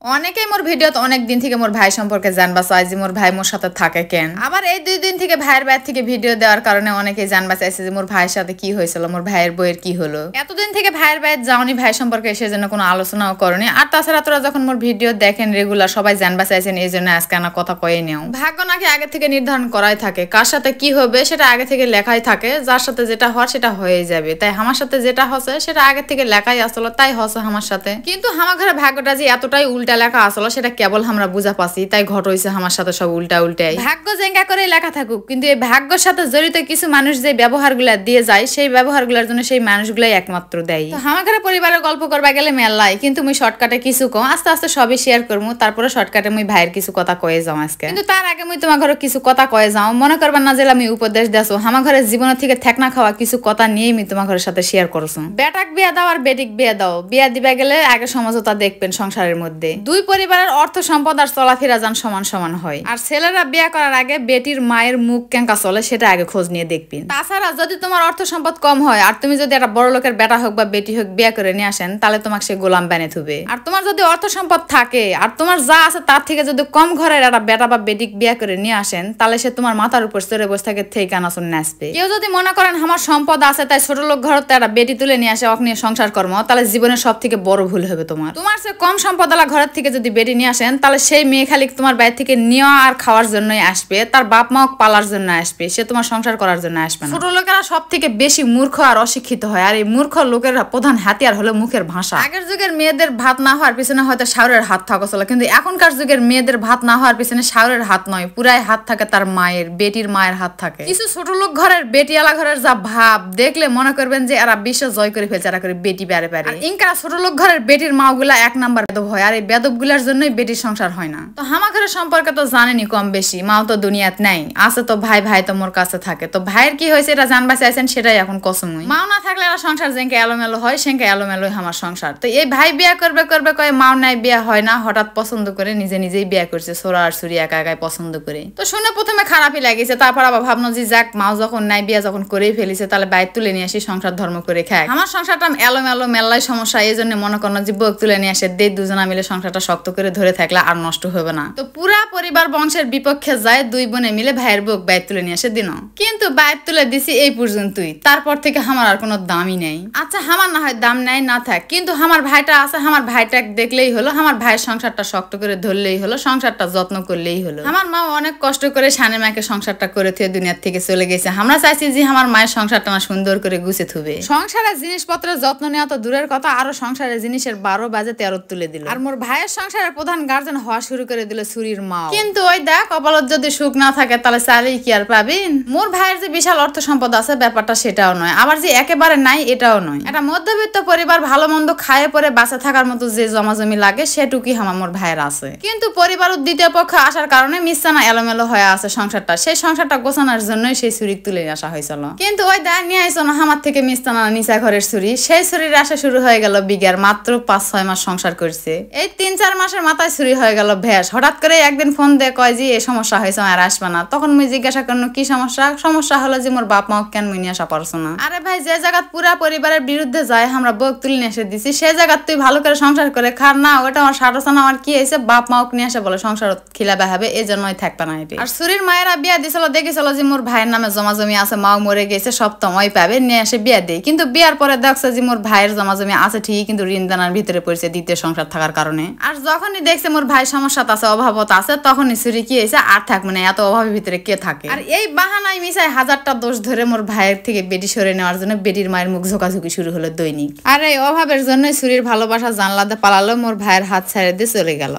অনেকেই মোর ভিডিওতে অনেক দিন থেকে মোর ভাই সম্পর্কে জানবা চাই যে মোর ভাই মোর সাথে থাকে কেন। আবার এই 2 দিন থেকে ভাইয়ের বাড়ি থেকে ভিডিও দেওয়ার কারণে অনেকেই জানবা চাইছে যে মোর ভাইয়ের সাথে কি হয়েছিল, মোর ভাইয়ের বইয়ের কি হলো। এতদিন থেকে ভাইয়ের বাড়ি যাওনি, ভাই সম্পর্কে এসে যেন কোনো আলোচনাও করনি। আর তাছাড়া তোরা যখন মোর ভিডিও দেখেন রেগুলার, সবাই জানবা চাইছেন, এই জন্য আজকে আনা কথা কয়ে নেও। ভাগ্য নাকি আগে থেকে নির্ধারণ করাই থাকে, কার সাথে কি হবে সেটা আগে থেকে লেখাই থাকে। যার সাথে যেটা হওয়ার সেটা হয়ে যাবে। তাই আমার সাথে যেটা হচ্ছে সেটা আগে থেকে লেখাই আসলো, তাই হচ্ছে আমার সাথে। কিন্তু আমার ঘরে ভাগ্যটা যে এতটাই উল্টা লেখা আসলো সেটা কেবল আমরা বুঝা পাচ্ছি, তাই ঘট হইছে আমার সাথে সব উল্টা উল্টাই। ভাগ্য জেঙ্গা করে লেখা থাকুক, কিন্তু এই ভাগ্যের সাথে জড়িত কিছু মানুষ যে ব্যবহারগুলা দিয়ে যায়, সেই ব্যবহারগুলোর জন্য সেই মানুষগুলাই একমাত্র দেয়। তো আমার ঘরে পরিবারের গল্প করবা গেলে মেলাই, কিন্তু মুই শর্টকাটে কিছু কম, আস্তে আস্তে সবই শেয়ার করবো। তারপরে শর্টকাটে মুই ভাইয়ের কিছু কথা কয়ে যাও আজকে। কিন্তু তার আগে মুই তোমার ঘরে কিছু কথা কয়ে যাও, মনে করবা না যে আমি উপদেশ দেছো। আমার ঘরে জীবনের থেকে ঠেকনা খাওয়া কিছু কথা নিয়ে আমি তোমার ঘরের সাথে শেয়ার করছো। বেটাক বিয়া দাও আর বেটিক বিয়া দাও, বিয়া দিবা গেলে আগে সমঝোতা দেখবেন সংসারের মধ্যে। দুই পরিবারের অর্থ সম্পদ আর চলাফেরা যান সমান সমান হয়। আর ছেলেরা বিয়া করার আগে বেটির মায়ের মুখ কেঙ্কা চলে সেটা আগে খোঁজ নিয়ে দেখবেন। তাছাড়া যদি তোমার অর্থ সম্পদ কম হয় আর তুমি যদি একটা বড় লোকের বেটা হোক বা বেটি হোক বিয়া করে নিয়ে আসেন, তাহলে তোমাকে সে গোলাম বানিয়ে থুবে। আর তোমার যদি অর্থ সম্পদ থাকে আর তোমার যা আছে তার থেকে যদি কম ঘরের একটা বেটা বা বেটিক বিয়া করে নিয়ে আসেন, তাহলে সে তোমার মাথার উপর চড়ে বসে থাকে, থেকে নাচন নাচবে। কেউ যদি মনে করেন আমার সম্পদ আছে তাই ছোট লোক ঘর একটা বেটি তুলে নিয়ে আসে অক নিয়ে সংসার কর্ম, তাহলে জীবনের সব থেকে বড় ভুল হবে তোমার। তোমার সে কম সম্পদওয়ালা ঘরের থেকে যদি বেটি নিয়ে আসেন, তাহলে সেই মেয়ে খালি তোমার বাইরে থেকে নেওয়া আর খাওয়ার জন্যই আসবে, তার বাপ মাও পালার জন্য আসবে, সে তোমার সংসার করার জন্য আসবে না। ছোট লোকেরা সব থেকে বেশি মূর্খ আর অশিক্ষিত হয়, আর এই মূর্খ লোকের প্রধান হাতিয়ার হলো মুখের ভাষা। আগের যুগের মেয়েদের ভাত না হওয়ার পিছনে হয়তো শাওরের হাত থাকা চলে, কিন্তু এখনকার যুগের মেয়েদের ভাত না হওয়ার পিছনে শাওরের হাত নয়, পুরাই হাত থাকে তার মায়ের, বেটির মায়ের হাত থাকে। কিছু ছোট লোক ঘরের বেটিয়ালা ঘরের যা ভাব দেখলে মনে করবেন যে এরা বিশ্ব জয় করে ফেলছে, এরা করে বেটি বেড়ে পারে। ইনকা ছোট লোক ঘরের বেটির মা গুলা 1 নাম্বার বেদব হয়, আর এই বেদব গুলার জন্যই বেটির সংসার হয় না। তো আমার ঘরের সম্পর্কে তো জানেনি কম বেশি, মাও তো দুনিয়াত নাই, আছে তো ভাই, ভাই তো মোর কাছে থাকে। তো ভাইয়ের কি হয়েছে এটা জানবা চাইছেন, সেটাই এখন কসমই। মাও না থাকলে এরা সংসার যেঙ্কে এলোমেলো হয় সেঙ্কে এলোমেলো আমার সংসার। তো এই ভাই বিয়া করবে করবে কয়ে মাও নাই, বিয়া হয় না, হঠাৎ পছন্দ করে নিজে নিজেই বিয়া করছে, সোরা আর সুরি একা একাই পছন্দ করে। তো শুনে প্রথমে খারাপই লাগিছে, তারপর আবার ভাবনো যে যাক মাও যখন নাই, বিয়া যখন করেই ফেলিছে, তাহলে বাইর তুলে নিয়ে আসি সংসার ধর্ম করে খায়। আমার সংসারটা এলোমেলো মেলাই সমস্যা, এই জন্য মনে করো যে বউক তুলে নিয়ে আসে দে, দুজনা মিলে সংসারটা শক্ত করে ধরে থাকলে আর নষ্ট হবে না। তো পুরা পরিবার বংশের বিপক্ষে যায়, 2 বোনে মিলে ভাইয়ের বউক বাইর তুলে নিয়ে আসে দিন। কিন্তু বাইর তুলে দিছি এই পর্যন্তই, তারপর থেকে আমার আর কোনো দামই নেই। আচ্ছা আমার না হয় দাম নাই না থাক, কিন্তু আমার ভাইটা আছে, আমার ভাইটা দেখলেই হলো, আমার ভাইয়ের সংসারটা শক্ত করে ধরলেই হলো, সংসারটা যত্ন করলেই হলো। আমার মা অনেক কষ্ট করে সানে মাকে সংসারটা করে থুয়ে দুনিয়ার থেকে চলে গেছে। আমরা চাইছি যে আমার মায়ের সংসারটা না সুন্দর করে গুছে থুবে। সংসারের জিনিসপত্রের যত্ন নেওয়া তো দূরের কথা, আরো সংসারের জিনিসের 12 বাজে 13 তুলে দিল। আর মোর ভাইয়ের সংসারের প্রধান গার্জেন হওয়া শুরু করে দিল সুরির মা। কিন্তু ওই দেখ, কপালত যদি সুখ না থাকে তাহলে চালেই কি আর পাবেন। মোর ভাইয়ের যে বিশাল অর্থ সম্পদ আছে ব্যাপারটা সেটাও নয়, আবার যে একেবারে নাই এটাও নয়। একটা মধ্যবিত্ত পরিবার ভালো মন্দ খায়ে পরে বাঁচে থাকার মতো যে জমাজমি লাগে সেটুকুই আমার মোর ভাইয়ের আছে। কিন্তু পরিবারের দ্বিতীয় পক্ষে আসার কারণে মিশানা এলোমেলো হয়ে আছে সংসারটা, সেই সংসারটা গোছানোর জন্যই সেই ছুরি তুলে আসা হয়েছিল। কিন্তু ওই দা নিয়ে আইসো না আমার থেকে মিস্তানা নিচা ঘরের ছুরি, সেই ছুরির আসা শুরু হয়ে গেল বিঘার। মাত্র 5-6 মাস সংসার করছে, এই 3-4 মাসের মাথায় ছুরি হয়ে গেল ভ্যাস। হঠাৎ করে একদিন ফোন দিয়ে কয় যে এই সমস্যা হয়েছে, আর আসবে না। তখন মুই জিজ্ঞাসা করলো কি সমস্যা? সমস্যা হলো যে মোর বাপ মা কেন মুই নিয়ে আসা পারছো না। আরে ভাই, যে জায়গা পুরা পরিবারের বিরুদ্ধে যায় আমরা বউক তুলে নিয়ে এসে দিছি, সেই জায়গা তুই ভালো করে সংসার করে খার না, ওটা আমার সারসানা। আমার কি হয়েছে, বাপ মাও নিয়ে আসে বলে সংসার খিলাবে হবে, এই জন্যই থাকবে না এটি। আর সুরির মায়েরা বিয়া দিছিল, দেখেছিল যে মোর ভাইয়ের নামে জমাজমি আছে, মাও মরে গেছে, সব তোমায় পাবে, নিয়ে এসে বিয়া দেয়। কিন্তু বিয়ার পরে দেখছে যে মোর ভাইয়ের জমাজমি আছে ঠিকই, কিন্তু ঋণ দানার ভিতরে পড়ছে দ্বিতীয় সংসার থাকার কারণে। আর যখনই দেখছে মোর ভাই সমস্যা আছে, অভাবত আছে, তখনই সুরি কি হয়েছে আর থাকবে না, এত অভাবের ভিতরে কে থাকে। আর এই বাহানায় মিশাই 1000টা দোষ ধরে মোর ভাইয়ের থেকে বেটি সরে নেওয়ার জন্য বেটির মায়ের মুখ ঝোঁকাঝুঁকি শুরু হলো দৈনিক। আর এই অভাবের জন্যই সুরির ভালোবাসা জানলাতে পালালো, মোর ভাইয়ের হাত ছেড়ে দিয়ে চলে গেল।